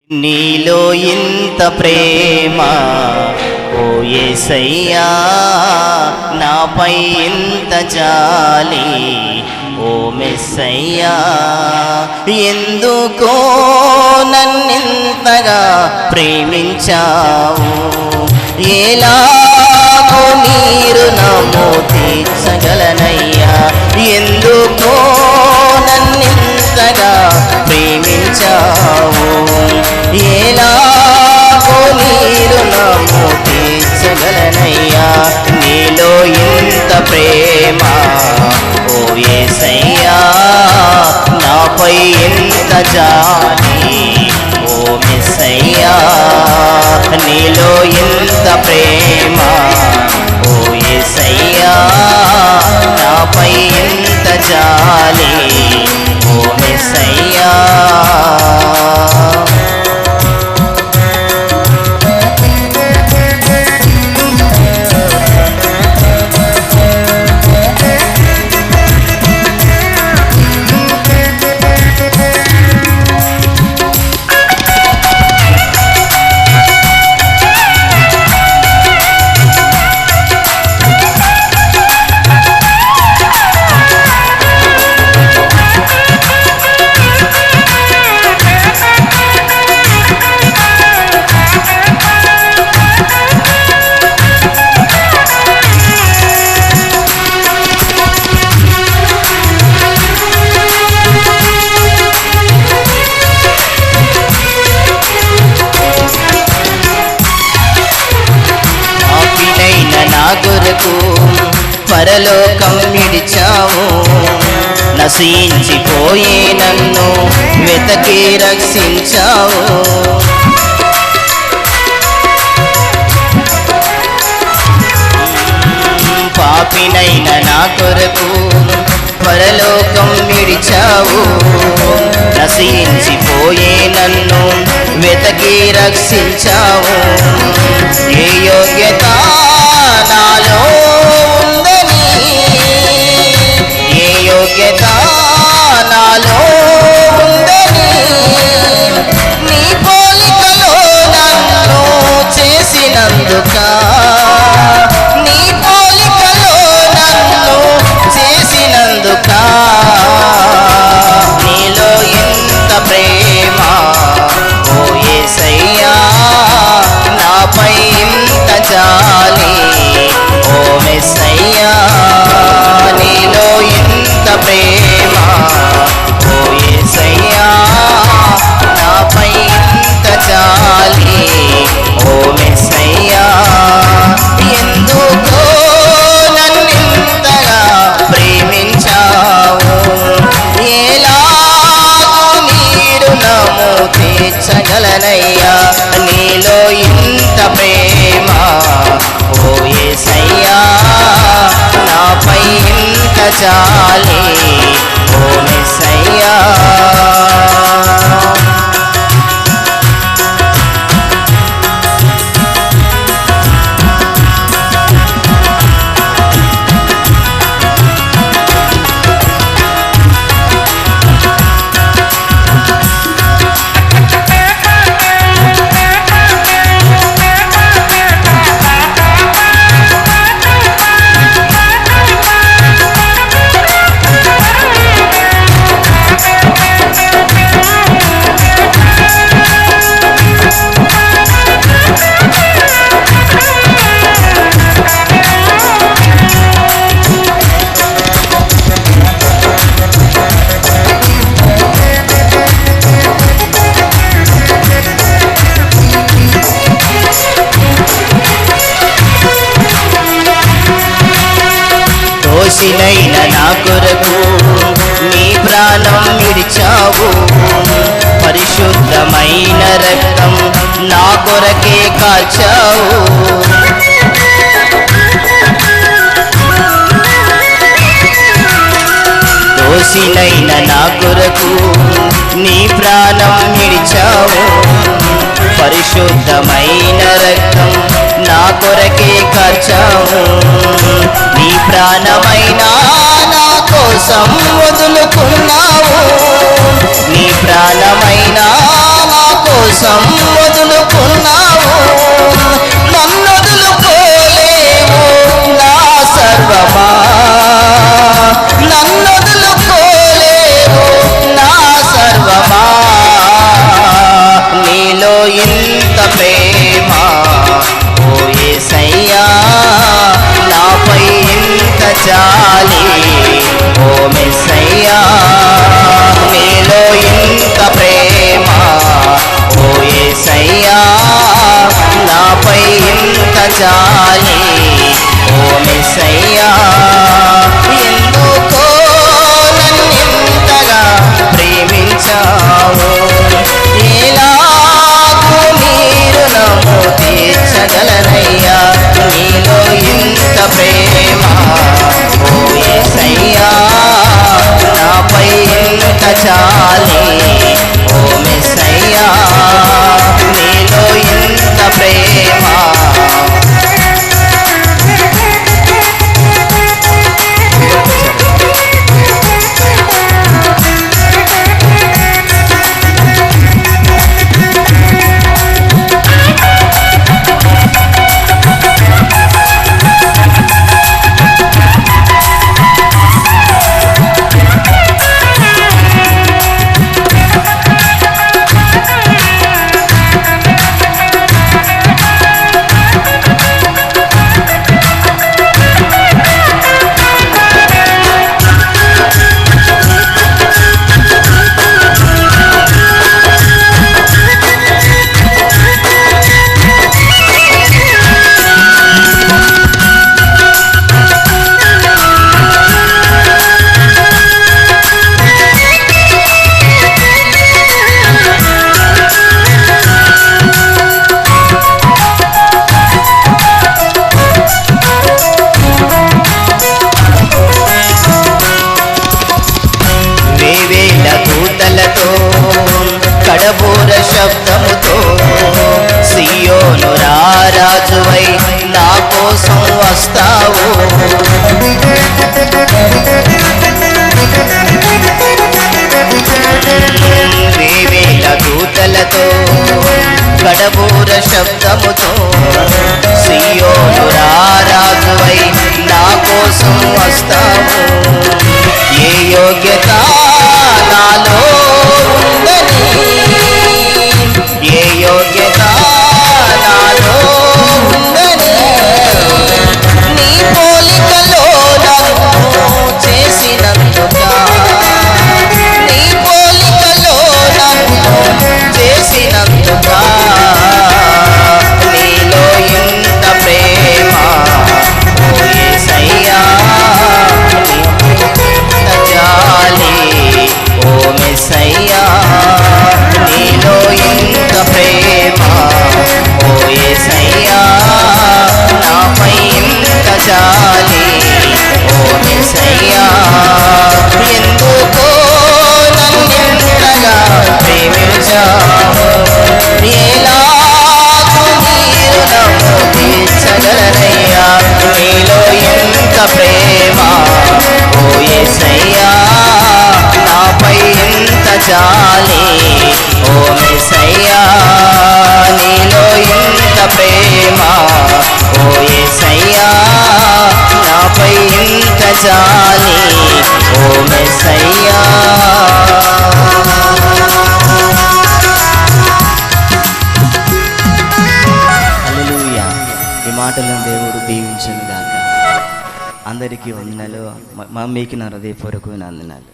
నీలో ఇంత ప్రేమ ఓ యేసయ్యా, నాపై ఇంత జాలి ఓ మెస్సయ్యా, ఎందుకో నన్నింతగా ప్రేమించావు, ఎలాగో నీరు నమో తీర్చగలనయ్యా, ఎందుకో నన్నింతగా ప్రేమించావు, ఎలాగో నీరు నమో తీర్చగలనయ్యా, నీలో ఇంత ప్రేమ ఓ యేసయ్యా, నాపై ఇంత జాలి ఓ మెస్సయ్యా, నీలో ఇంత ప్రేమ ఓ యేసయ్యా, నాపై ఇంత జాలి ఓ మెస్సయ్యా. కొరకు పరలోకం విడిచావు, నశించిపోయే నన్ను వెతకి రక్షించావు, పాపినైన నా కొరకు పరలోకం విడిచావు, నశించిపోయే నన్ను వెతకి రక్షించావు, ఏ యోగ్యత నాలో ఉందని, ఏ యోగ్యత నాలో ఉందని, నీ పోలికలో నన్ను చేసినందుక, నీ పోలికలో నన్ను చేసినందుక, నీలో ఇంత ప్రేమ ఓ యేసయ్యా, నాపై ఇంత జాలి ఓ మెస్సయ్యా, నీలో ఇంత ప్రేమ ఓ యేసయ్యా, నాపై ఇంత జాలి ఓ మెస్సయ్యా, ఎందుకో నన్నింతగా ప్రేమించావు, ఎలాగో నీరు నమో తీర్చగలనయ్యా, నీలో ఇంత ప్రేమ ఓ యేసయ్యా, నాపై ఇంత జాలి ఓ మెస్సయ్యా. దోషినైన నా కొరకు నీ ప్రాణం విడిచావు, పరిశుద్ధమైన రక్తం నా కొరకే కాచావు, దోషినైన నా కొరకు నీ ప్రాణం విడిచావు, పరిశుద్ధమైన రక్తం నా కొరకే కాచావు, నీ ప్రాణమైన నా కోసం వదులుకున్నావు, నీ ప్రాణమైన నా కోసం కోసం వదులుకున్నావు, నన్ను వదులుకోలేవు నా సర్వమా, నన్ను వదులుకోలేవు నా సర్వమా. నీలో ఇంత ప్రేమ ఓ యేసయ్యా, నాపై ఇంత జాలి ఓ మెస్సయ్యా. నీలో ఇంత ప్రేమ ఓ యేసయ్యా, నాపై ఇంత జాలి ఓ మెస్సయ్యా. ఎందుకో నన్నింతగా ప్రేమించావు, ఎలాగూ మీరు నమ్ము తీర్చగలనయ్యా. నీలో ఇంత ప్రేమ ఓ యేసయ్యా, నాపై ఇంత జాలి ఓ మెస్సయ్యా. నీలో ఇంత ప్రేమ కడబూర శబ్దముతో సియోను రారాజువై నా కోసం వస్తావు. వేవేల దూతలతో కడబూర శబ్దముతో సియోను రారాజువై నా కోసం వస్తావు. ఏ యోగ్యత నాలో ఉందని, ఏ యోగ్యత నాలో ఉందని, నీ పోలికలో నన్ను చేసినందుగా, నీ పోలికలో నన్ను చేసినందుగా. నీలో ఇంత ప్రేమ ఓ యేసయ్యా, జాలి ఓ మెస్సయ్యా. నీలో ఇంత ప్రేమ ఓ యేసయ్యా, నాపై ఇంత జాలి ఓ మెస్సయ్యా. ఎందుకో నన్నింతగా ప్రేమించావు, ఎలాగూ మీరు నమ్ము తీర్చగలనయ్యా. నీలో ఇంత ప్రేమ ఓ యేసయ్యా, నాపై ఇంత జాలి ఓ మెస్సయ్యా. నీలో ఇంత ప్రేమ ఓ యేసయ్యా, నాపై ఇంత జాలి ఓ మెస్సయ్యా. హల్లెలూయా. ఈ మాటలను దేవుడు దీవించును గాక. అందరికీ వందనాలు. మీకు నా హృదయపూర్వకమైన వందనాలు.